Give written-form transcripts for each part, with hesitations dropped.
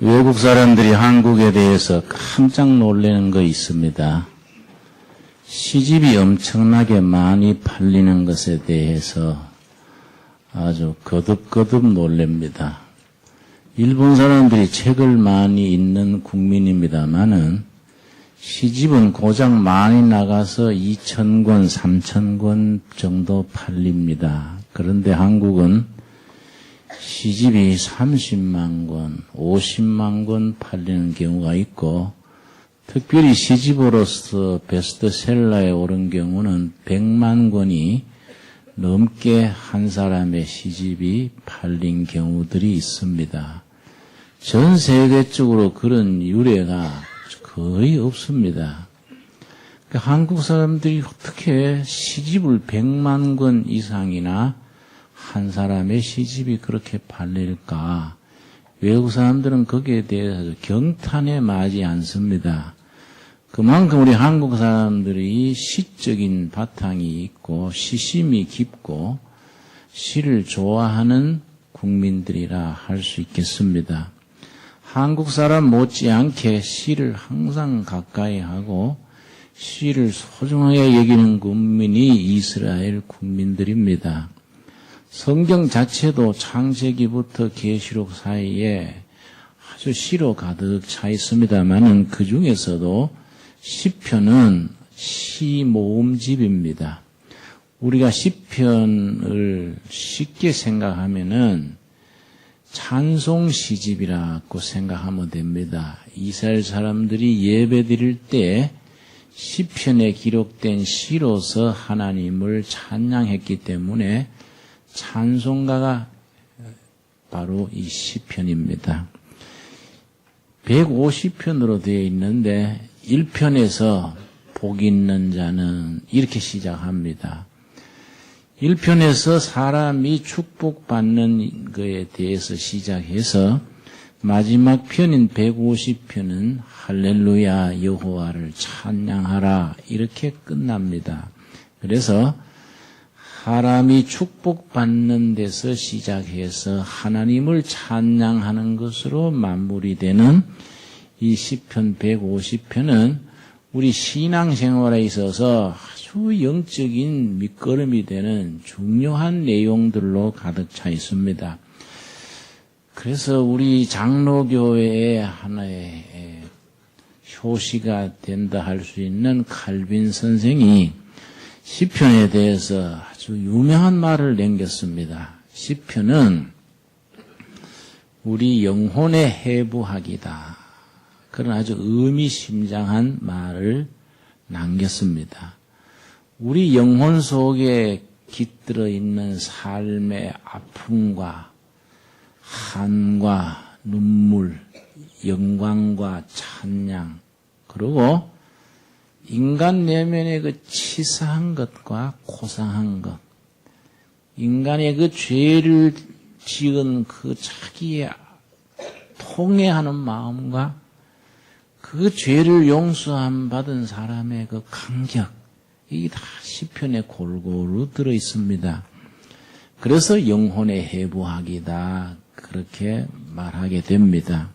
외국 사람들이 한국에 대해서 깜짝 놀라는 거 있습니다. 시집이 엄청나게 많이 팔리는 것에 대해서 아주 거듭거듭 놀랍니다. 일본 사람들이 책을 많이 읽는 국민입니다만은 시집은 고작 많이 나가서 2,000권, 3,000권 정도 팔립니다. 그런데 한국은 시집이 30만 권, 50만 권 팔리는 경우가 있고 특별히 시집으로서 베스트셀러에 오른 경우는 100만 권이 넘게 한 사람의 시집이 팔린 경우들이 있습니다. 전 세계적으로 그런 유례가 거의 없습니다. 그러니까 한국 사람들이 어떻게 시집을 100만 권 이상이나 한 사람의 시집이 그렇게 팔릴까? 외국 사람들은 거기에 대해서 경탄에 마지 않습니다. 그만큼 우리 한국 사람들이 시적인 바탕이 있고 시심이 깊고 시를 좋아하는 국민들이라 할 수 있겠습니다. 한국 사람 못지않게 시를 항상 가까이 하고 시를 소중하게 여기는 국민이 이스라엘 국민들입니다. 성경 자체도 창세기부터 계시록 사이에 아주 시로 가득 차 있습니다만은 그 중에서도 시편은 시 모음집입니다. 우리가 시편을 쉽게 생각하면은 찬송 시집이라고 생각하면 됩니다. 이스라엘 사람들이 예배 드릴 때 시편에 기록된 시로서 하나님을 찬양했기 때문에 찬송가가 바로 이 시편입니다. 150편으로 되어 있는데 1편에서 복 있는 자는 이렇게 시작합니다. 1편에서 사람이 축복받는 것에 대해서 시작해서 마지막 편인 150편은 할렐루야 여호와를 찬양하라 이렇게 끝납니다. 그래서 사람이 축복받는 데서 시작해서 하나님을 찬양하는 것으로 마무리되는 이 시편 150편은 우리 신앙생활에 있어서 아주 영적인 밑거름이 되는 중요한 내용들로 가득 차 있습니다. 그래서 우리 장로교회의 하나의 효시가 된다 할 수 있는 칼빈 선생이 시편에 대해서 아주 유명한 말을 남겼습니다. 시편은 우리 영혼의 해부학이다. 그런 아주 의미심장한 말을 남겼습니다. 우리 영혼 속에 깃들어 있는 삶의 아픔과 한과 눈물, 영광과 찬양, 그리고 인간 내면의 그 치사한 것과 고상한 것, 인간의 그 죄를 지은 그 자기의 통회하는 마음과 그 죄를 용서함 받은 사람의 그 감격, 이게 다 시편에 골고루 들어 있습니다. 그래서 영혼의 해부학이다 그렇게 말하게 됩니다.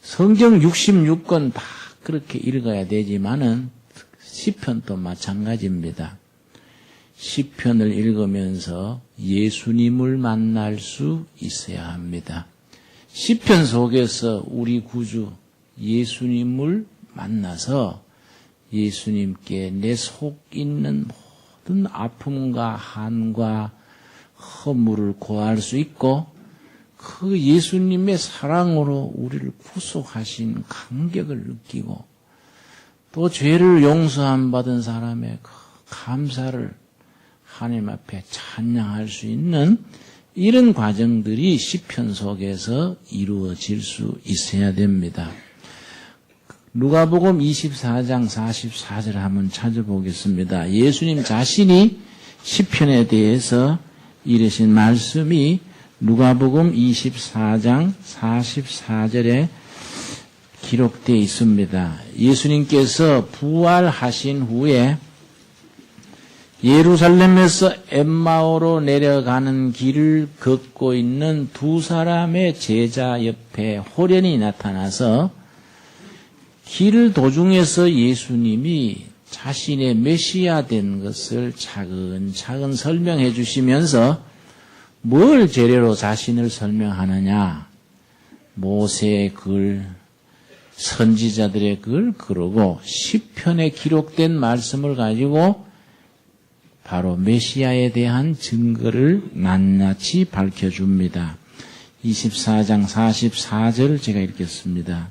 성경 66권 다 그렇게 읽어야 되지만은 시편도 마찬가지입니다. 시편을 읽으면서 예수님을 만날 수 있어야 합니다. 시편 속에서 우리 구주 예수님을 만나서 예수님께 내 속 있는 모든 아픔과 한과 허물을 고할 수 있고 그 예수님의 사랑으로 우리를 구속하신 감격을 느끼고 또 죄를 용서함 받은 사람의 그 감사를 하나님 앞에 찬양할 수 있는 이런 과정들이 시편 속에서 이루어질 수 있어야 됩니다. 누가복음 24장 44절 한번 찾아보겠습니다. 예수님 자신이 시편에 대해서 이르신 말씀이 누가복음 24장 44절에 기록되어 있습니다. 예수님께서 부활하신 후에 예루살렘에서 엠마오로 내려가는 길을 걷고 있는 두 사람의 제자 옆에 호련히 나타나서 길 도중에서 예수님이 자신의 메시아 된 것을 차근차근 설명해 주시면서 뭘 재료로 자신을 설명하느냐. 모세의 글, 선지자들의 글, 그러고 시편에 기록된 말씀을 가지고 바로 메시아에 대한 증거를 낱낱이 밝혀줍니다. 24장 44절 제가 읽겠습니다.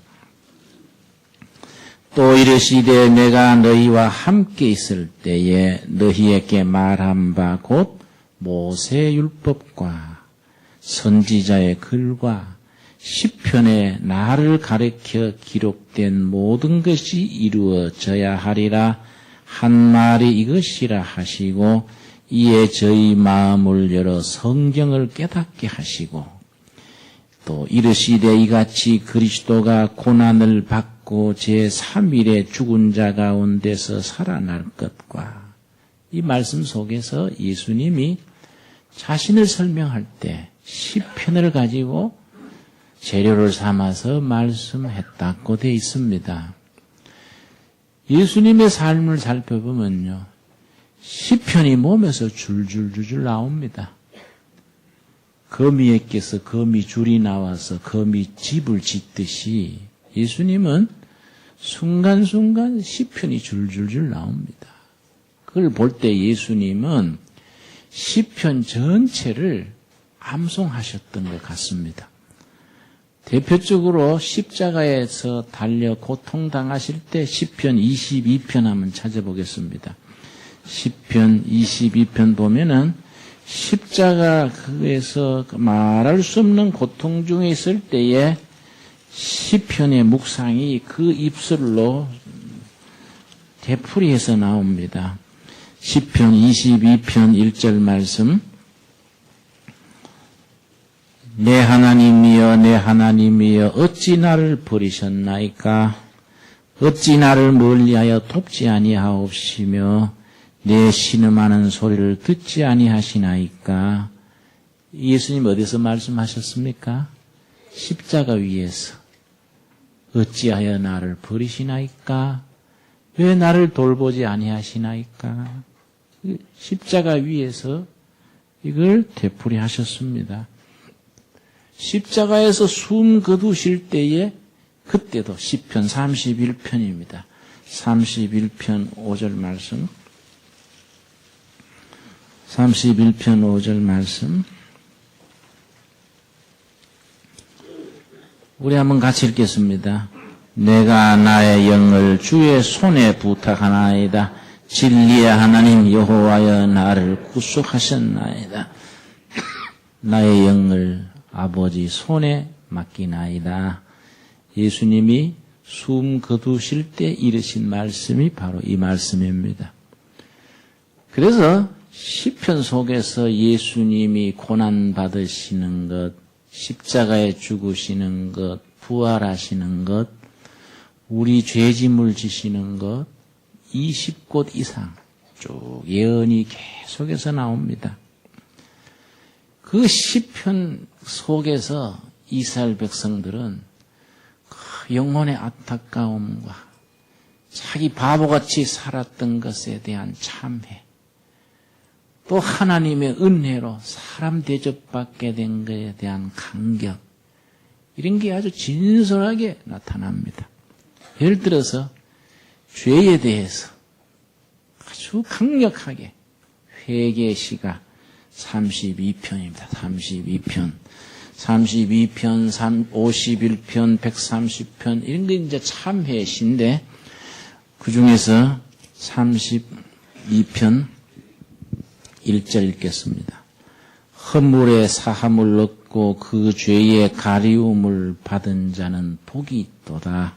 또 이르시되 내가 너희와 함께 있을 때에 너희에게 말한 바 곧 모세 율법과 선지자의 글과 시편에 나를 가리켜 기록된 모든 것이 이루어져야 하리라 한 말이 이것이라 하시고 이에 저희 마음을 열어 성경을 깨닫게 하시고 또 이르시되 이같이 그리스도가 고난을 받고 제3일에 죽은 자 가운데서 살아날 것과 이 말씀 속에서 예수님이 자신을 설명할 때 시편을 가지고 재료를 삼아서 말씀했다고 되어 있습니다. 예수님의 삶을 살펴보면요. 시편이 몸에서 줄줄줄줄 나옵니다. 거미에게서 거미줄이 나와서 거미집을 짓듯이 예수님은 순간순간 시편이 줄줄줄 나옵니다. 그걸 볼 때 예수님은 시편 전체를 암송하셨던 것 같습니다. 대표적으로 십자가에서 달려 고통당하실 때 시편 22편 한번 찾아보겠습니다. 시편 22편 보면은 십자가에서 말할 수 없는 고통 중에 있을 때에 시편의 묵상이 그 입술로 되풀이해서 나옵니다. 시편 22편 1절 말씀 내 하나님이여 내 하나님이여 어찌 나를 버리셨나이까 어찌 나를 멀리하여 돕지 아니하옵시며 내 신음하는 소리를 듣지 아니하시나이까. 예수님 어디서 말씀하셨습니까? 십자가 위에서 어찌하여 나를 버리시나이까? 왜 나를 돌보지 아니하시나이까? 십자가 위에서 이걸 되풀이하셨습니다. 십자가에서 숨 거두실 때에 그때도 시편 31편입니다. 31편 5절 말씀 31편 5절 말씀 우리 한번 같이 읽겠습니다. 내가 나의 영을 주의 손에 부탁하나이다. 진리의 하나님 여호와여 나를 구속하셨나이다. 나의 영을 아버지 손에 맡기나이다. 예수님이 숨 거두실 때 이르신 말씀이 바로 이 말씀입니다. 그래서 시편 속에서 예수님이 고난받으시는 것, 십자가에 죽으시는 것, 부활하시는 것, 우리 죄짐을 지시는 것 20곳 이상 쭉 예언이 계속해서 나옵니다. 그 시편 속에서 이스라엘 백성들은 그 영혼의 안타까움과 자기 바보같이 살았던 것에 대한 참회, 또 하나님의 은혜로 사람 대접받게 된 것에 대한 감격, 이런 게 아주 진솔하게 나타납니다. 예를 들어서 죄에 대해서 아주 강력하게 회개 시가 32편입니다. 32편, 51편, 130편 이런 게 이제 참회 시인데 그 중에서 32편 1절 읽겠습니다. 허물의 사함을 얻고 그 죄의 가리움을 받은 자는 복이 있도다.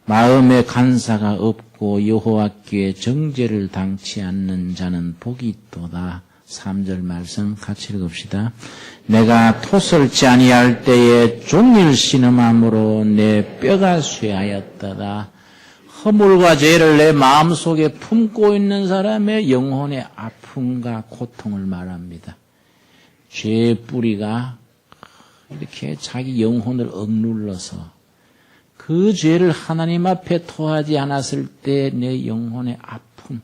마음에 간사가 없고 여호와께 정죄를 당치 않는 자는 복이 있도다. 3절 말씀 같이 읽읍시다. 내가 토설지 아니할 때에 종일 신음함으로 내 뼈가 쇠하였도다. 허물과 죄를 내 마음속에 품고 있는 사람의 영혼의 아픔과 고통을 말합니다. 죄의 뿌리가 이렇게 자기 영혼을 억눌러서 그 죄를 하나님 앞에 토하지 않았을 때 내 영혼의 아픔,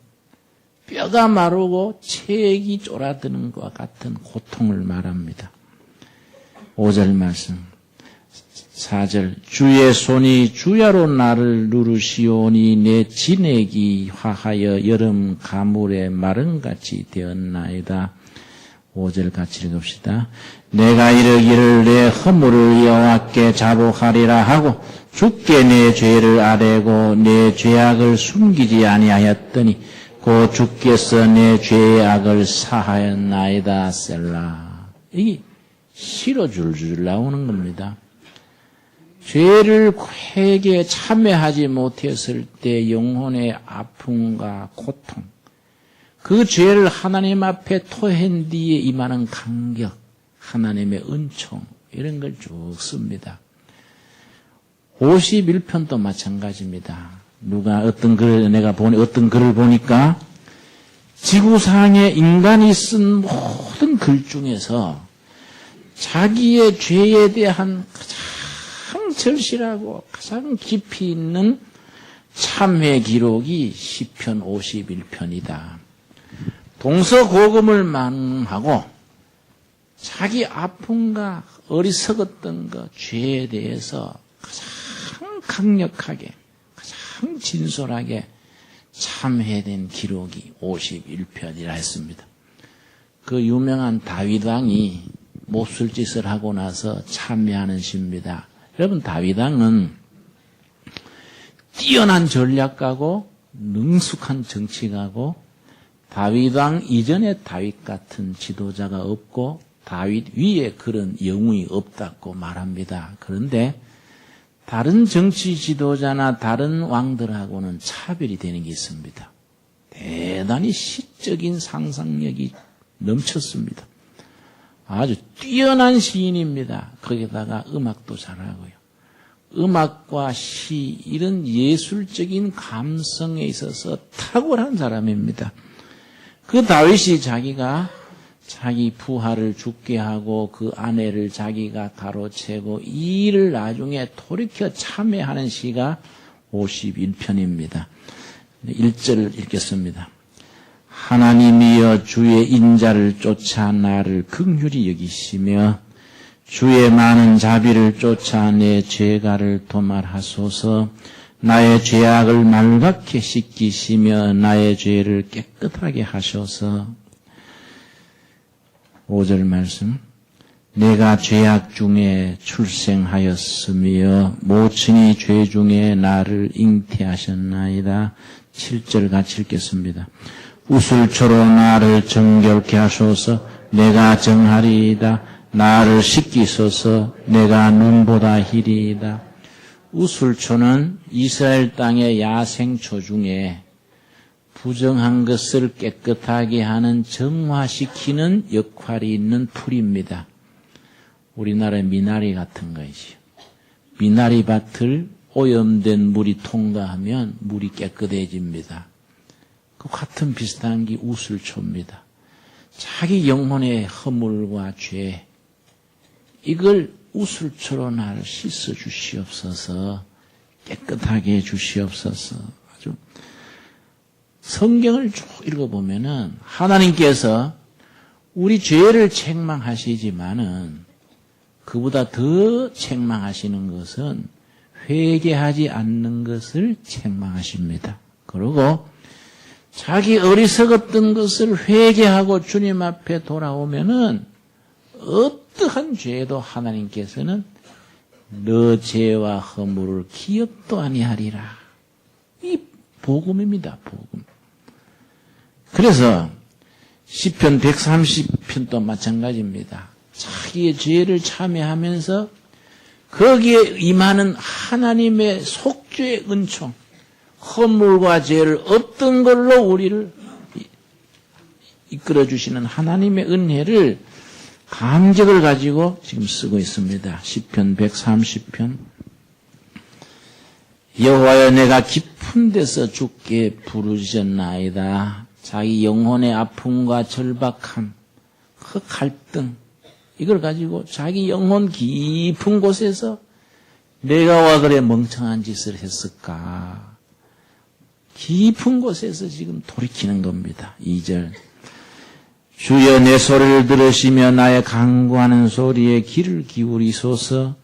뼈가 마르고 체액이 쫄아드는 것과 같은 고통을 말합니다. 5절 말씀, 4절, 주의 손이 주야로 나를 누르시오니 내 진액이 화하여 여름 가물의 마름같이 되었나이다. 5절 같이 읽읍시다. 내가 이르기를 내 허물을 여호와께 자복하리라 하고 주께 내 죄를 아뢰고 내 죄악을 숨기지 아니하였더니 곧 주께서 내 죄의 악을 사하였나이다. 셀라. 이게 시로 줄줄 나오는 겁니다. 죄를 회개에 참여하지 못했을 때 영혼의 아픔과 고통, 그 죄를 하나님 앞에 토한 뒤에 임하는 감격, 하나님의 은총, 이런 걸 쭉 씁니다. 51편도 마찬가지입니다. 어떤 글을 보니까 지구상에 인간이 쓴 모든 글 중에서 자기의 죄에 대한 가장 절실하고 가장 깊이 있는 참회 기록이 시편 51편이다. 동서고금을 만하고 자기 아픔과 어리석었던 것, 죄에 대해서 가장 강력하게, 가장 진솔하게 참회된 기록이 51편이라 했습니다. 그 유명한 다윗 왕이 몹쓸 짓을 하고 나서 참회하는 시입니다. 여러분, 다윗 왕은 뛰어난 전략가고 능숙한 정치가고 다윗 왕 이전에 다윗 같은 지도자가 없고 다윗 위에 그런 영웅이 없다고 말합니다. 그런데 다른 정치 지도자나 다른 왕들하고는 차별이 되는 게 있습니다. 대단히 시적인 상상력이 넘쳤습니다. 아주 뛰어난 시인입니다. 거기다가 음악도 잘하고요. 음악과 시, 이런 예술적인 감성에 있어서 탁월한 사람입니다. 그 다윗이 자기가 자기 부하를 죽게 하고 그 아내를 자기가 가로채고 이 일을 나중에 돌이켜 참회하는 시가 51편입니다. 1절을 읽겠습니다. 하나님이여 주의 인자를 쫓아 나를 긍휼히 여기시며 주의 많은 자비를 쫓아 내 죄가를 도말하소서. 나의 죄악을 말갛게 씻기시며 나의 죄를 깨끗하게 하셔서. 5절 말씀. 내가 죄악 중에 출생하였으며 모친이 죄 중에 나를 잉태하셨나이다. 7절 같이 읽겠습니다. 우슬초로 나를 정결케 하소서. 내가 정하리이다. 나를 씻기소서. 내가 눈보다 희리이다. 우슬초는 이스라엘 땅의 야생초 중에 부정한 것을 깨끗하게 하는 정화시키는 역할이 있는 풀입니다. 우리나라의 미나리 같은 것이죠. 미나리 밭을 오염된 물이 통과하면 물이 깨끗해집니다. 그 같은 비슷한 게 우슬초입니다. 자기 영혼의 허물과 죄, 이걸 우슬초로 나를 씻어 주시옵소서. 깨끗하게 해 주시옵소서. 아주 성경을 쭉 읽어보면은 하나님께서 우리 죄를 책망하시지만은 그보다 더 책망하시는 것은 회개하지 않는 것을 책망하십니다. 그리고 자기 어리석었던 것을 회개하고 주님 앞에 돌아오면은 어떠한 죄도 하나님께서는 너 죄와 허물을 기억도 아니하리라. 이 복음입니다. 복음. 그래서 시편 130편도 마찬가지입니다. 자기의 죄를 참회하면서 거기에 임하는 하나님의 속죄의 은총, 허물과 죄를 없던 걸로 우리를 이끌어주시는 하나님의 은혜를 감격을 가지고 지금 쓰고 있습니다. 시편 130편. 여호와여 내가 깊은 데서 주께 부르짖었나이다. 자기 영혼의 아픔과 절박함, 그 갈등, 이걸 가지고 자기 영혼 깊은 곳에서 내가 와 그래 멍청한 짓을 했을까. 깊은 곳에서 지금 돌이키는 겁니다. 2절. 주여 내 소리를 들으시며 나의 간구하는 소리에 귀를 기울이소서.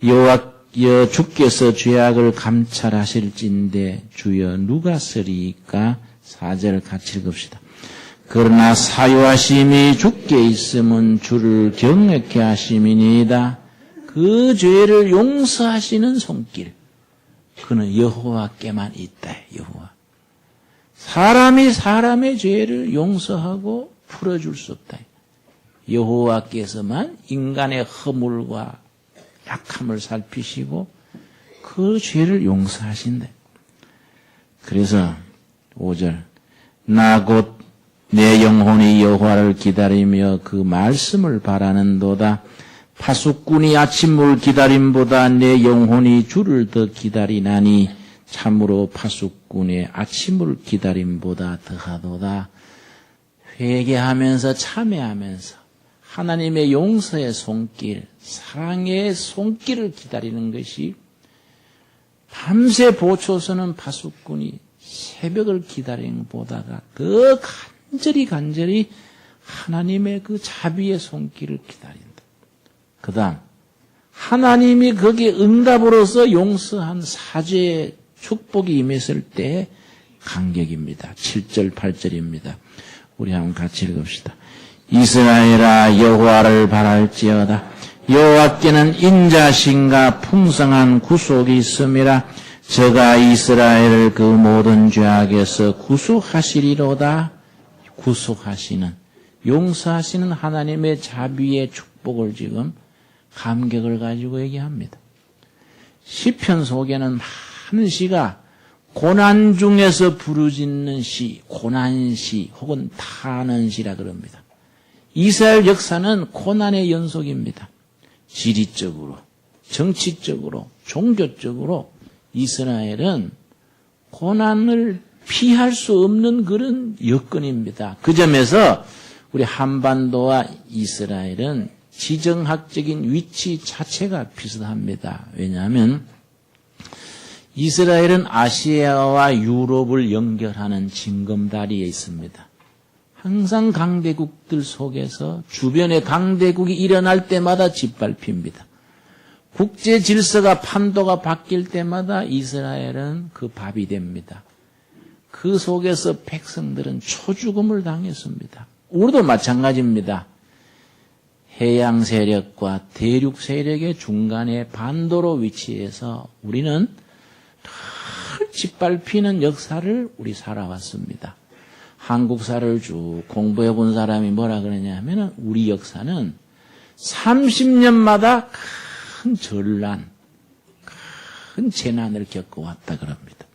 여호와여 주께서 죄악을 감찰하실진데 주여 누가 쓰리이까. 4절 같이 읽읍시다. 그러나 사유하심이 주께 있음은 주를 경외케 하심이니이다. 그 죄를 용서하시는 손길, 그는 여호와께만 있다. 여호와. 사람이 사람의 죄를 용서하고 풀어줄 수 없다. 여호와께서만 인간의 허물과 약함을 살피시고 그 죄를 용서하신다. 그래서 5절. 나 곧 내 영혼이 여호와를 기다리며 그 말씀을 바라는도다. 파수꾼이 아침을 기다림보다 내 영혼이 주를 더 기다리나니 참으로 파수꾼의 아침을 기다림보다 더하도다. 회개하면서 참회하면서 하나님의 용서의 손길, 사랑의 손길을 기다리는 것이 밤새 보초서는 파수꾼이 새벽을 기다리는 것보다가 더 간절히 하나님의 그 자비의 손길을 기다린다. 그 다음 하나님이 거기에 응답으로서 용서한 사죄의 축복이 임했을 때의 감격입니다. 7절 8절입니다. 우리 한번 같이 읽읍시다. 이스라엘아 여호와를 바랄지어다. 여호와께는 인자심과 풍성한 구속이 있음이라. 저가 이스라엘을 그 모든 죄악에서 구속하시리로다. 구속하시는, 용서하시는 하나님의 자비의 축복을 지금 감격을 가지고 얘기합니다. 시편 속에는 많은 시가 고난 중에서 부르짖는 시, 고난시 혹은 탄원시라 그럽니다. 이스라엘 역사는 고난의 연속입니다. 지리적으로, 정치적으로, 종교적으로 이스라엘은 고난을 피할 수 없는 그런 여건입니다. 그 점에서 우리 한반도와 이스라엘은 지정학적인 위치 자체가 비슷합니다. 왜냐하면 이스라엘은 아시아와 유럽을 연결하는 징검다리에 있습니다. 항상 강대국들 속에서 주변에 강대국이 일어날 때마다 짓밟힙니다. 국제 질서가 판도가 바뀔 때마다 이스라엘은 그 밥이 됩니다. 그 속에서 백성들은 초죽음을 당했습니다. 우리도 마찬가지입니다. 해양 세력과 대륙 세력의 중간에 반도로 위치해서 우리는 늘 짓밟히는 역사를 우리 살아왔습니다. 한국사를 쭉 공부해 본 사람이 뭐라 그러냐 하면 우리 역사는 30년마다 큰 전란, 큰 재난을 겪어왔다 그럽니다.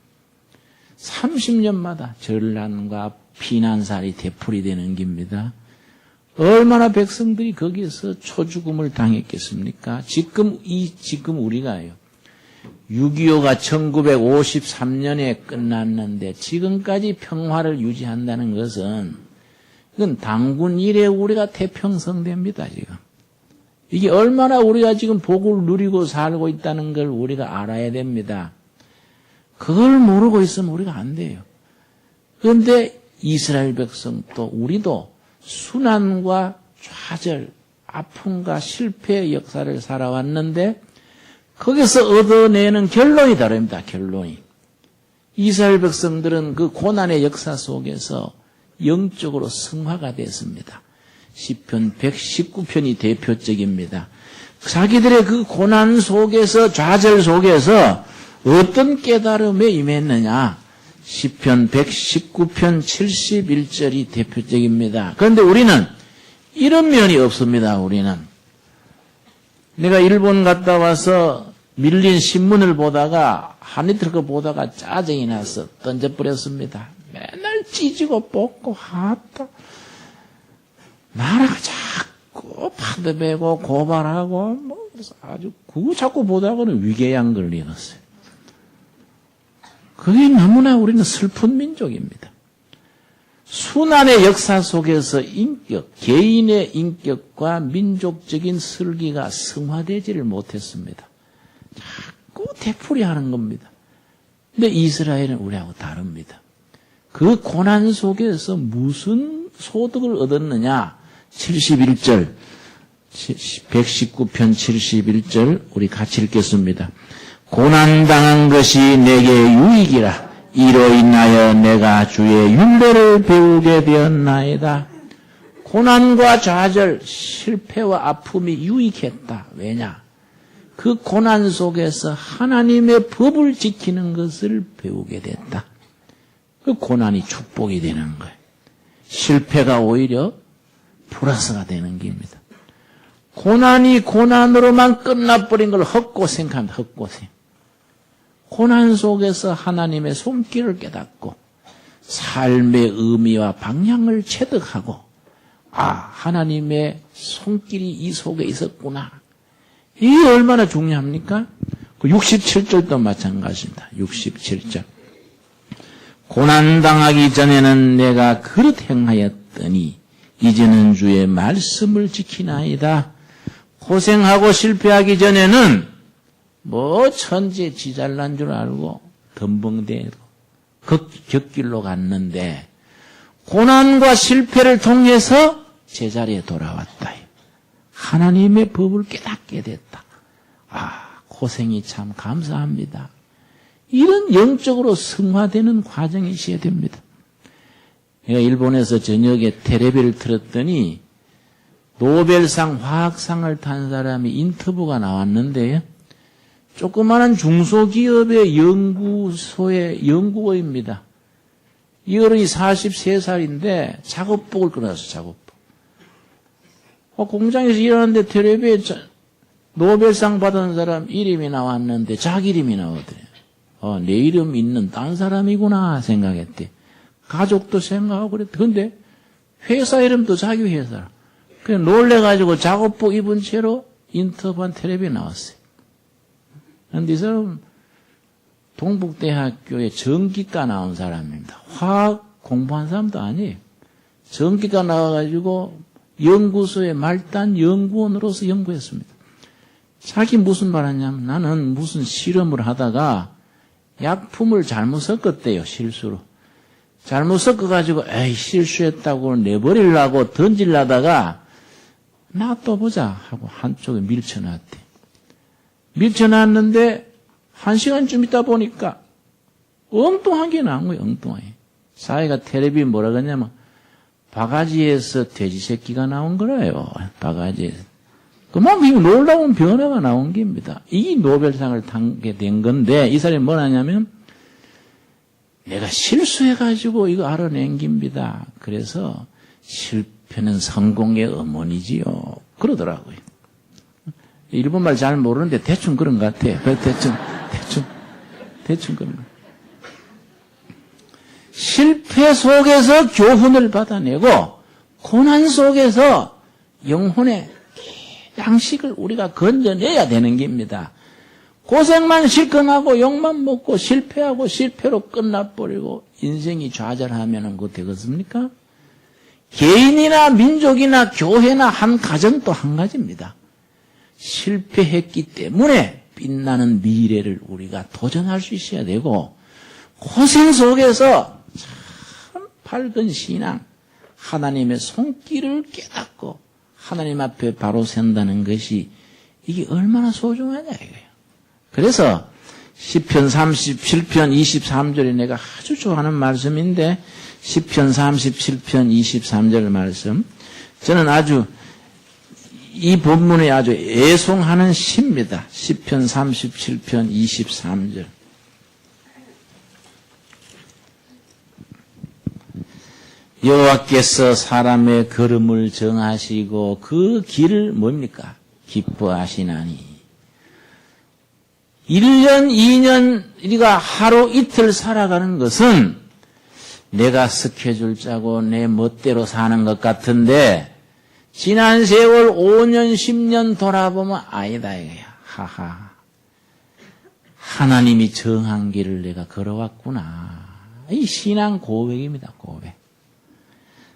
30년마다 전란과 피난살이 되풀이되는 겁니다. 얼마나 백성들이 거기에서 초죽음을 당했겠습니까? 지금 우리가요. 6.25가 1953년에 끝났는데 지금까지 평화를 유지한다는 것은 이건 당군 이래 우리가 태평성대입니다, 지금. 이게 얼마나 우리가 지금 복을 누리고 살고 있다는 걸 우리가 알아야 됩니다. 그걸 모르고 있으면 우리가 안 돼요. 그런데 이스라엘 백성도 우리도 순환과 좌절, 아픔과 실패의 역사를 살아왔는데 거기서 얻어내는 결론이 다릅니다. 결론이. 이스라엘 백성들은 그 고난의 역사 속에서 영적으로 성화가 됐습니다. 시편 119편이 대표적입니다. 자기들의 그 고난 속에서 좌절 속에서 어떤 깨달음에 임했느냐. 시편 119편 71절이 대표적입니다. 그런데 우리는 이런 면이 없습니다. 우리는. 내가 일본 갔다 와서 밀린 신문을 보다가 하니틀 거 보다가 짜증이 나서 던져버렸습니다. 맨날 찢고 뽑고 하다. 나라가 자꾸 파드배고 고발하고 뭐 아주 그거 자꾸 보다가는 위궤양 걸리겠어요. 그게 너무나 우리는 슬픈 민족입니다. 순환의 역사 속에서 인격, 개인의 인격과 민족적인 설기가 승화되지를 못했습니다. 자꾸 되풀이하는 겁니다. 근데 이스라엘은 우리하고 다릅니다. 그 고난 속에서 무슨 소득을 얻었느냐? 71절, 119편 71절 우리 같이 읽겠습니다. 고난당한 것이 내게 유익이라. 이로 인하여 내가 주의 율례를 배우게 되었나이다. 고난과 좌절, 실패와 아픔이 유익했다. 왜냐? 그 고난 속에서 하나님의 법을 지키는 것을 배우게 됐다. 그 고난이 축복이 되는 거예요. 실패가 오히려 플러스가 되는 겁니다. 고난이 고난으로만 끝나버린 걸 헛고생합니다. 헛고생. 고난 속에서 하나님의 손길을 깨닫고 삶의 의미와 방향을 체득하고 하나님의 손길이 이 속에 있었구나. 이게 얼마나 중요합니까? 67절도 마찬가지입니다. 67절. 고난당하기 전에는 내가 그릇 행하였더니 이제는 주의 말씀을 지키나이다. 고생하고 실패하기 전에는 천재 지잘난 줄 알고 덤벙대고 곁길로 갔는데 고난과 실패를 통해서 제자리에 돌아왔다. 하나님의 법을 깨닫게 됐다. 고생이 참 감사합니다. 이런 영적으로 승화되는 과정이 있어야 됩니다. 내가 일본에서 저녁에 텔레비를 틀었더니 노벨상 화학상을 탄 사람이 인터뷰가 나왔는데요. 조그마한 중소기업의 연구소의 연구원입니다. 이 어른이 43살인데 작업복을 끊었어, 작업복. 공장에서 일하는데 텔레비에 노벨상 받은 사람 이름이 나왔는데 자기 이름이 나오더래요. 내 이름 있는 딴 사람이구나 생각했대. 가족도 생각하고 그랬대. 근데 회사 이름도 자기 회사. 그래 놀래가지고 작업복 입은 채로 인터뷰한 텔레비에 나왔어요. 그런데 이 사람은 동북대학교에 전기과 나온 사람입니다. 화학 공부한 사람도 아니에요. 전기과 나와가지고 연구소의 말단 연구원으로서 연구했습니다. 자기 무슨 말 하냐면 나는 무슨 실험을 하다가 약품을 잘못 섞었대요. 실수로. 잘못 섞어가지고 실수했다고 내버리려고 던지려다가 놔둬보자 하고 한쪽에 밀쳐놨대. 밀쳐놨는데 1시간쯤 있다 보니까 엉뚱한 게 나온 거예요. 엉뚱하게. 사회가 텔레비 뭐라 그러냐면 바가지에서 돼지 새끼가 나온 거라요. 바가지에서. 그만큼 놀라운 변화가 나온 겁니다. 이 노벨상을 타게 된 건데 이 사람이 뭘 하냐면 내가 실수해가지고 이거 알아낸 겁니다. 그래서 실패는 성공의 어머니지요. 그러더라고요. 일본말 잘 모르는데 대충 그런 것 같아요. 대충 그런 거. 실패 속에서 교훈을 받아내고 고난 속에서 영혼의 양식을 우리가 건져내야 되는 겁니다. 고생만 실컷하고 욕만 먹고 실패하고 실패로 끝나버리고 인생이 좌절하면 그거 되겠습니까? 개인이나 민족이나 교회나 한 가정도 한 가지입니다. 실패했기 때문에 빛나는 미래를 우리가 도전할 수 있어야 되고 고생 속에서 참 밝은 신앙, 하나님의 손길을 깨닫고 하나님 앞에 바로 선다는 것이 이게 얼마나 소중하냐 이거예요. 그래서 시편 37편 23절에 내가 아주 좋아하는 말씀인데 시편 37편 23절 말씀 저는 아주 이 본문에 아주 애송하는 시입니다. 시편 37편 23절 여호와께서 사람의 걸음을 정하시고 그 길을 뭡니까? 기뻐하시나니 1년, 2년 우리가 하루 이틀 살아가는 것은 내가 스케줄 짜고 내 멋대로 사는 것 같은데 지난 세월 5년, 10년 돌아보면 아니다 이거야. 하나님이 정한 길을 내가 걸어왔구나. 이 신앙 고백입니다. 고백.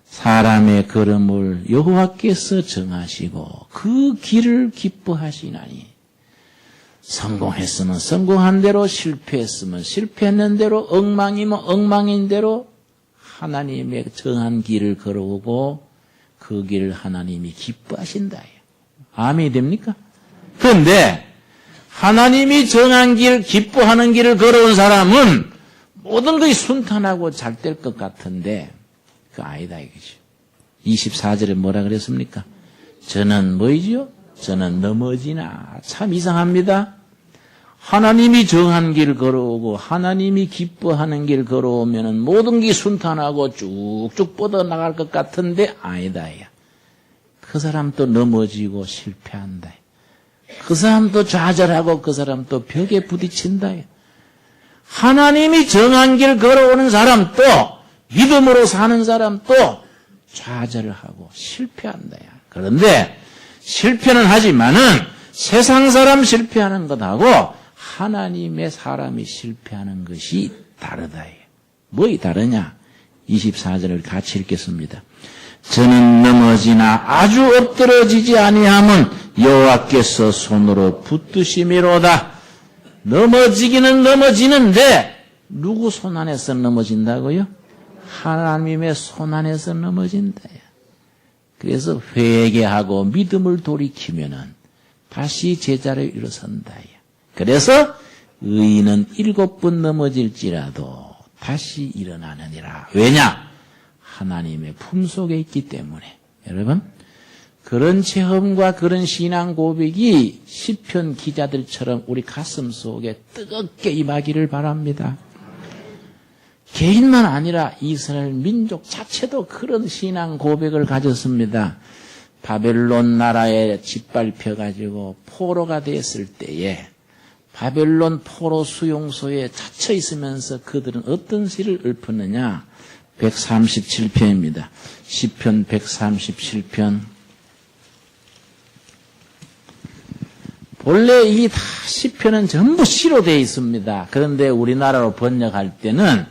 사람의 걸음을 여호와께서 정하시고 그 길을 기뻐하시나니 성공했으면 성공한 대로, 실패했으면 실패했는 대로, 엉망이면 엉망인 대로 하나님의 정한 길을 걸어오고 그 길을 하나님이 기뻐하신다. 아멘이 됩니까? 그런데 하나님이 정한 길, 기뻐하는 길을 걸어온 사람은 모든 것이 순탄하고 잘 될 것 같은데 그 아니다 이거죠. 24절에 뭐라 그랬습니까? 저는 뭐이지요? 저는 넘어지나. 참 이상합니다. 하나님이 정한 길 걸어오고 하나님이 기뻐하는 길 걸어오면 모든 게 순탄하고 쭉쭉 뻗어나갈 것 같은데 아니다. 그 사람도 넘어지고 실패한다. 그 사람도 좌절하고 그 사람도 벽에 부딪힌다. 하나님이 정한 길 걸어오는 사람도 믿음으로 사는 사람도 좌절을 하고 실패한다. 그런데 실패는 하지만은 세상 사람 실패하는 것하고 하나님의 사람이 실패하는 것이 다르다. 뭐이 다르냐? 24절을 같이 읽겠습니다. 저는 넘어지나 아주 엎드러지지 아니함은 여호와께서 손으로 붙드심이로다. 넘어지기는 넘어지는데 누구 손 안에서 넘어진다고요? 하나님의 손 안에서 넘어진다. 그래서 회개하고 믿음을 돌이키면은 다시 제자리에 일어선다. 그래서 의인은 7번 넘어질지라도 다시 일어나느니라. 왜냐? 하나님의 품속에 있기 때문에. 여러분, 그런 체험과 그런 신앙 고백이 시편 기자들처럼 우리 가슴 속에 뜨겁게 임하기를 바랍니다. 개인만 아니라 이스라엘 민족 자체도 그런 신앙 고백을 가졌습니다. 바벨론 나라에 짓밟혀가지고 포로가 됐을 때에 바벨론 포로 수용소에 갇혀 있으면서 그들은 어떤 시를 읊었느냐? 137편입니다. 시편 137편. 본래 이 다 시편은 전부 시로 되어 있습니다. 그런데 우리나라로 번역할 때는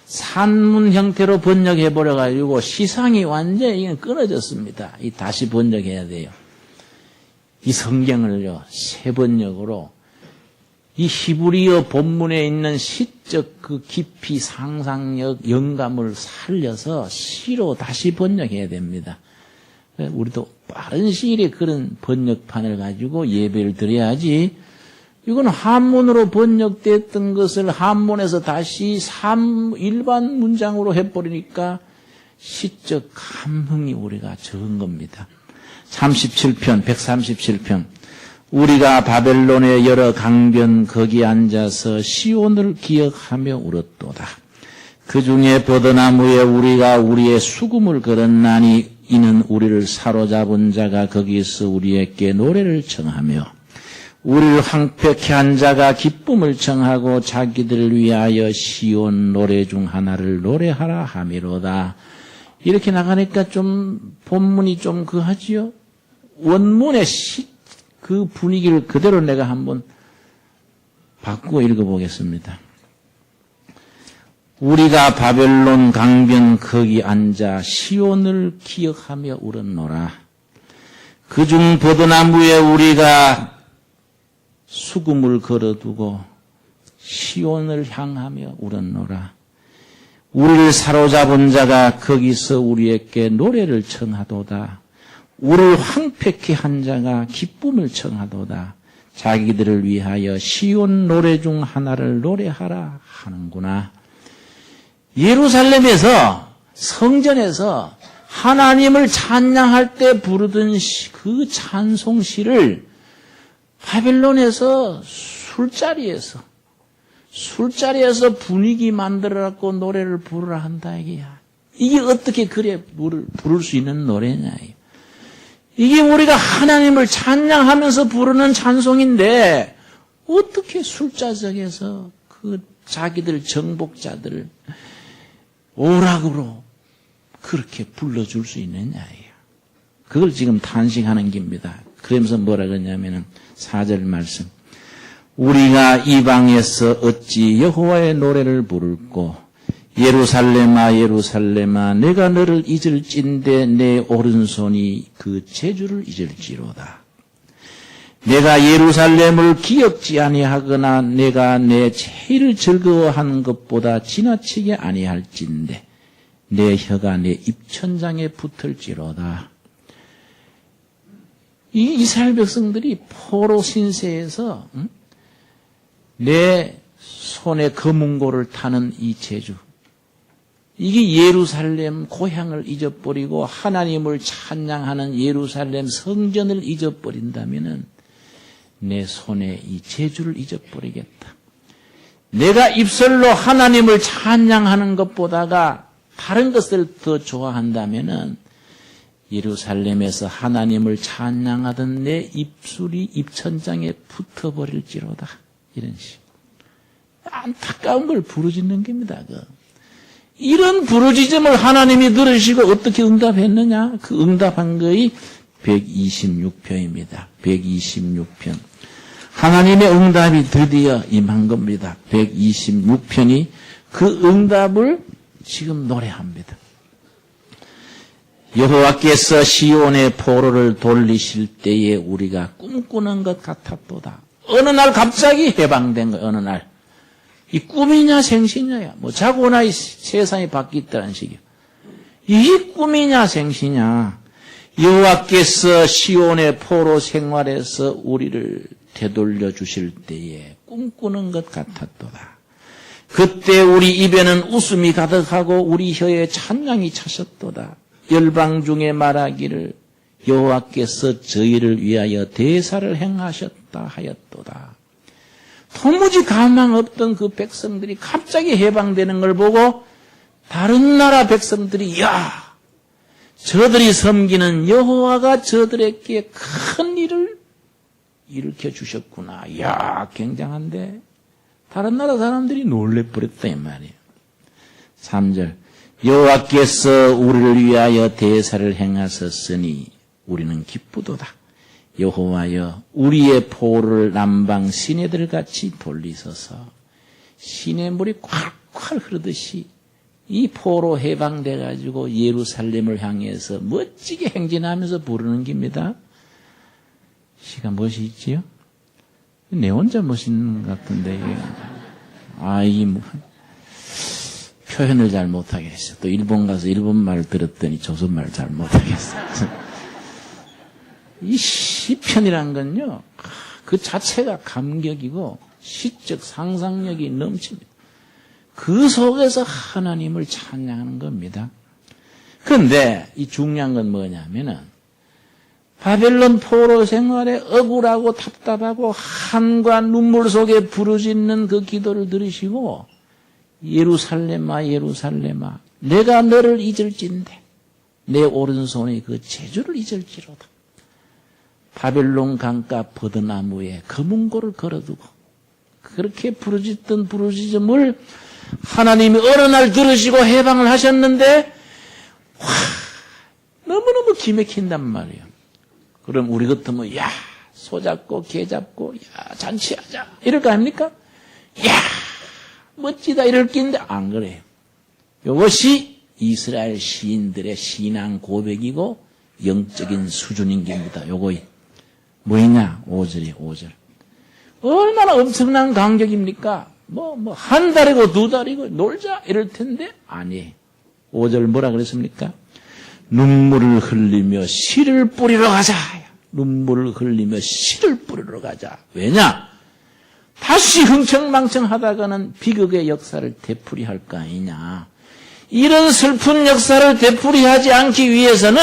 산문 형태로 번역해버려가지고 시상이 완전히 끊어졌습니다. 이 다시 번역해야 돼요. 이 성경을요, 새 번역으로 이 히브리어 본문에 있는 시적 그 깊이 상상력, 영감을 살려서 시로 다시 번역해야 됩니다. 우리도 빠른 시일에 그런 번역판을 가지고 예배를 드려야지. 이건 한문으로 번역됐던 것을 한문에서 다시 일반 문장으로 해버리니까 시적 감흥이 우리가 적은 겁니다. 37편, 137편. 우리가 바벨론의 여러 강변 거기 앉아서 시온을 기억하며 울었도다. 그 중에 버드나무에 우리가 우리의 수금을 걸었나니 이는 우리를 사로잡은 자가 거기서 우리에게 노래를 청하며 우리를 황폐케 한 자가 기쁨을 청하고 자기들을 위하여 시온 노래 중 하나를 노래하라 하미로다. 이렇게 나가니까 좀 본문이 좀 그하지요. 원문의 그 분위기를 그대로 내가 한번 바꾸어 읽어보겠습니다. 우리가 바벨론 강변 거기 앉아 시온을 기억하며 울었노라. 그중 버드나무에 우리가 수금을 걸어두고 시온을 향하며 울었노라. 우리를 사로잡은 자가 거기서 우리에게 노래를 청하도다. 우리를 황폐케 한 자가 기쁨을 청하도다. 자기들을 위하여 시온 노래 중 하나를 노래하라 하는구나. 예루살렘에서 성전에서 하나님을 찬양할 때 부르던 그 찬송시를 바벨론에서 술자리에서 분위기 만들어갖고 노래를 부르라 한다 이게야. 이게 어떻게 그래 부를 수 있는 노래냐. 이게 우리가 하나님을 찬양하면서 부르는 찬송인데 어떻게 술자석에서 그 자기들 정복자들을 오락으로 그렇게 불러줄 수 있느냐. 그걸 지금 탄식하는 겁니다. 그러면서 뭐라 그러냐면은 4절 말씀. 우리가 이방에서 어찌 여호와의 노래를 부를꼬 예루살렘아 예루살렘아 내가 너를 잊을진대 내 오른손이 그 재주를 잊을지로다. 내가 예루살렘을 기억지 아니하거나 내가 내 제일 즐거워하는 것보다 지나치게 아니할진대 내 혀가 내 입천장에 붙을지로다. 이 이스라엘 백성들이 포로 신세에서 내 손에 검은고를 타는 이 재주, 이게 예루살렘 고향을 잊어버리고 하나님을 찬양하는 예루살렘 성전을 잊어버린다면은 내 손에 이 재주를 잊어버리겠다. 내가 입술로 하나님을 찬양하는 것보다가 다른 것을 더 좋아한다면은 예루살렘에서 하나님을 찬양하던 내 입술이 입천장에 붙어버릴지로다. 이런 식. 안타까운 걸 부르짖는 겁니다. 이런 부르짖음을 하나님이 들으시고 어떻게 응답했느냐? 그 응답한 거이 126편입니다. 126편. 하나님의 응답이 드디어 임한 겁니다. 126편이 그 응답을 지금 노래합니다. 여호와께서 시온의 포로를 돌리실 때에 우리가 꿈꾸는 것 같았도다. 어느 날 갑자기 해방된 거예요. 어느 날. 이 꿈이냐 생시냐야. 뭐 자고나 이 세상이 바뀌었다는 식이야. 이 꿈이냐 생시냐. 여호와께서 시온의 포로 생활에서 우리를 되돌려 주실 때에 꿈꾸는 것 같았도다. 그때 우리 입에는 웃음이 가득하고 우리 혀에 찬양이 차셨도다. 열방 중에 말하기를 여호와께서 저희를 위하여 대사를 행하셨다 하였도다. 도무지 가망 없던 그 백성들이 갑자기 해방되는 걸 보고 다른 나라 백성들이 야, 저들이 섬기는 여호와가 저들에게 큰 일을 일으켜 주셨구나. 야, 굉장한데. 다른 나라 사람들이 놀래버렸다 이 말이에요. 3절. 여호와께서 우리를 위하여 대사를 행하셨으니 우리는 기쁘도다. 여호와여 우리의 포로를 남방 시내들같이 돌리소서. 시내물이 콸콸 흐르듯이 이 포로 해방돼 가지고 예루살렘을 향해서 멋지게 행진하면서 부르는 겁니다. 시가 무엇이 있지요? 내 혼자 멋있는 것 같은데 이 표현을 잘 못하겠어. 또 일본 가서 일본말 들었더니 조선말 잘 못하겠어. 이 시편이란 건요, 그 자체가 감격이고 시적 상상력이 넘칩니다. 그 속에서 하나님을 찬양하는 겁니다. 그런데 이 중요한 건 뭐냐면은 바벨론 포로 생활에 억울하고 답답하고 한과 눈물 속에 부르짖는 그 기도를 들으시고 예루살렘아 예루살렘아 내가 너를 잊을진대 내 오른손이 그 재주를 잊을지로다. 바벨론 강가 버드나무에 검은고를 걸어두고 그렇게 부르짖던 부르짖음을 하나님이 어느 날 들으시고 해방을 하셨는데 너무너무 기맥힌단 말이에요. 그럼 우리 같으면 야, 소 잡고 개 잡고 야, 잔치하자 이럴까 합니까? 야, 멋지다 이럴 낀데 안 그래요. 이것이 이스라엘 시인들의 신앙 고백이고 영적인 수준인 겁니다. 요거 뭐있냐? 5절이에요. 5절. 얼마나 엄청난 감격입니까? 한 달이고 두 달이고 놀자 이럴 텐데 아니에요. 5절 뭐라 그랬습니까? 눈물을 흘리며 씨를 뿌리러 가자. 눈물을 흘리며 씨를 뿌리러 가자. 왜냐? 다시 흥청망청하다가는 비극의 역사를 되풀이할 거 아니냐. 이런 슬픈 역사를 되풀이하지 않기 위해서는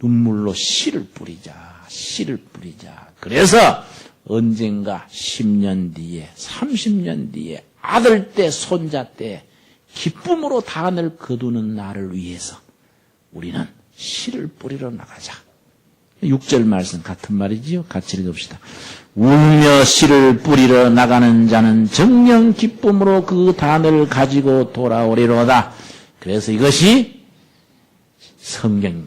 눈물로 씨를 뿌리자. 씨를 뿌리자. 그래서 언젠가 10년 뒤에 30년 뒤에 아들 때 손자 때 기쁨으로 단을 거두는 날을 위해서 우리는 씨를 뿌리러 나가자. 6절 말씀 같은 말이지요. 같이 읽읍시다. 울며 씨를 뿌리러 나가는 자는 정령 기쁨으로 그 단을 가지고 돌아오리로다. 그래서 이것이 성경.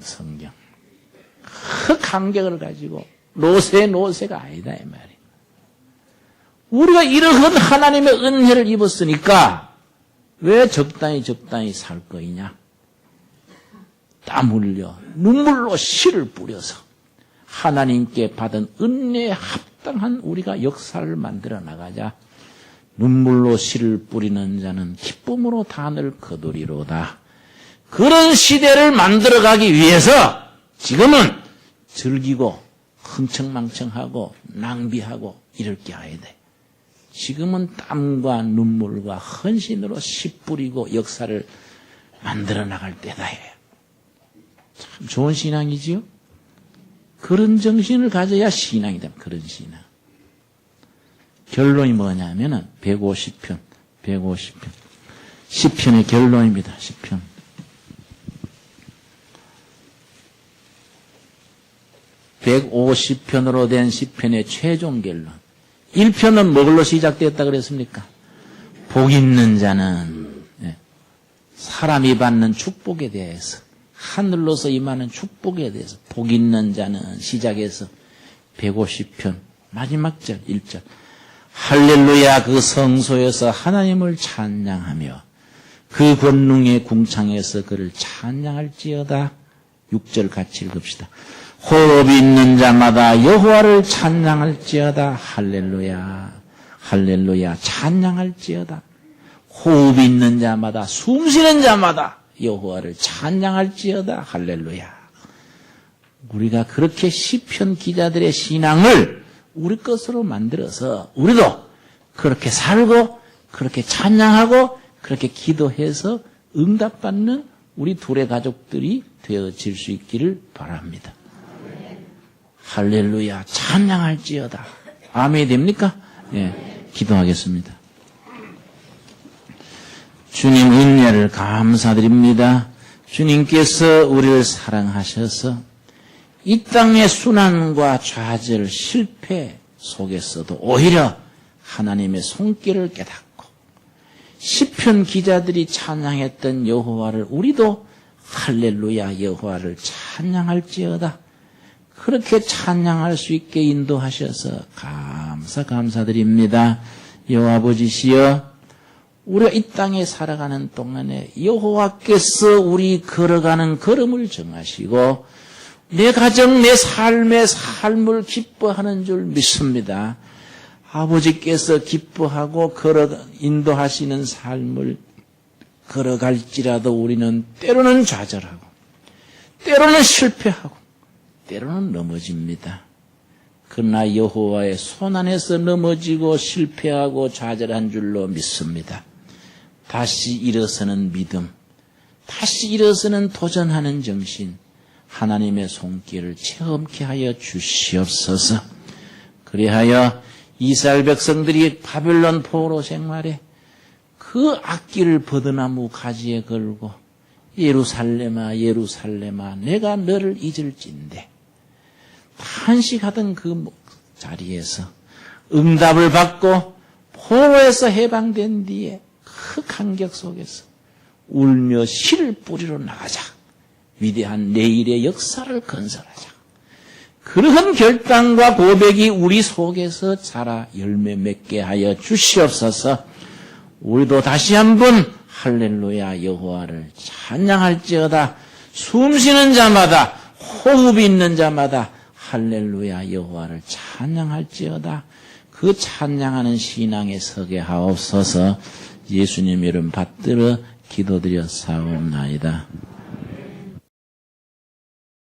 그 감격을 가지고 노세가 아니다 이 말이에요. 우리가 이러한 하나님의 은혜를 입었으니까 왜 적당히 살 거이냐? 땀 흘려 눈물로 씨를 뿌려서 하나님께 받은 은혜에 합당한 우리가 역사를 만들어 나가자. 눈물로 씨를 뿌리는 자는 기쁨으로 단을 거두리로다. 그런 시대를 만들어가기 위해서 지금은 즐기고 흥청망청하고 낭비하고 이렇게 해야 돼. 지금은 땀과 눈물과 헌신으로 씨 뿌리고 역사를 만들어 나갈 때다. 참 좋은 신앙이지요? 그런 정신을 가져야 신앙이다. 그런 신앙. 결론이 뭐냐면은 150편. 시편의 결론입니다. 시편. (150편으로) 된 시편의 최종 결론. 1편은 뭐걸로 시작되었다 그랬습니까? 복 있는 자는 사람이 받는 축복에 대해서, 하늘로서 임하는 축복에 대해서 복 있는 자는 시작해서 150편 마지막 절 1절 할렐루야 그 성소에서 하나님을 찬양하며 그 권능의 궁창에서 그를 찬양할지어다. 6절 같이 읽읍시다. 호흡이 있는 자마다 여호와를 찬양할지어다. 할렐루야 할렐루야 찬양할지어다. 호흡이 있는 자마다 숨 쉬는 자마다 여호와를 찬양할지어다. 할렐루야. 우리가 그렇게 시편 기자들의 신앙을 우리 것으로 만들어서 우리도 그렇게 살고 그렇게 찬양하고 그렇게 기도해서 응답받는 우리 둘의 가족들이 되어질 수 있기를 바랍니다. 할렐루야 찬양할지어다. 아멘이 됩니까? 네, 기도하겠습니다. 주님 은혜를 감사드립니다. 주님께서 우리를 사랑하셔서 이 땅의 순환과 좌절, 실패 속에서도 오히려 하나님의 손길을 깨닫고 시편 기자들이 찬양했던 여호와를 우리도 할렐루야 여호와를 찬양할지어다. 그렇게 찬양할 수 있게 인도하셔서 감사드립니다. 여호와 아버지시여, 우리가 이 땅에 살아가는 동안에 여호와께서 우리 걸어가는 걸음을 정하시고 내 가정, 내 삶을 기뻐하는 줄 믿습니다. 아버지께서 기뻐하고 인도하시는 삶을 걸어갈지라도 우리는 때로는 좌절하고 때로는 실패하고 때로는 넘어집니다. 그러나 여호와의 손 안에서 넘어지고 실패하고 좌절한 줄로 믿습니다. 다시 일어서는 믿음, 다시 일어서는 도전하는 정신, 하나님의 손길을 체험케 하여 주시옵소서. 그리하여 이스라엘 백성들이 바벨론 포로 생활에 그 악기를 버드나무 가지에 걸고 예루살렘아 예루살렘아 내가 너를 잊을진대 탄식하던 그 자리에서 응답을 받고 포로에서 해방된 뒤에 그 감격 속에서 울며 씨를 뿌리러 나가자. 위대한 내일의 역사를 건설하자. 그러한 결단과 고백이 우리 속에서 자라 열매 맺게 하여 주시옵소서. 우리도 다시 한번 할렐루야 여호와를 찬양할지어다. 숨쉬는 자마다 호흡이 있는 자마다 할렐루야 여호와를 찬양할지어다. 그 찬양하는 신앙에 서게 하옵소서. 예수님 이름 받들어 기도드려 사옵나이다.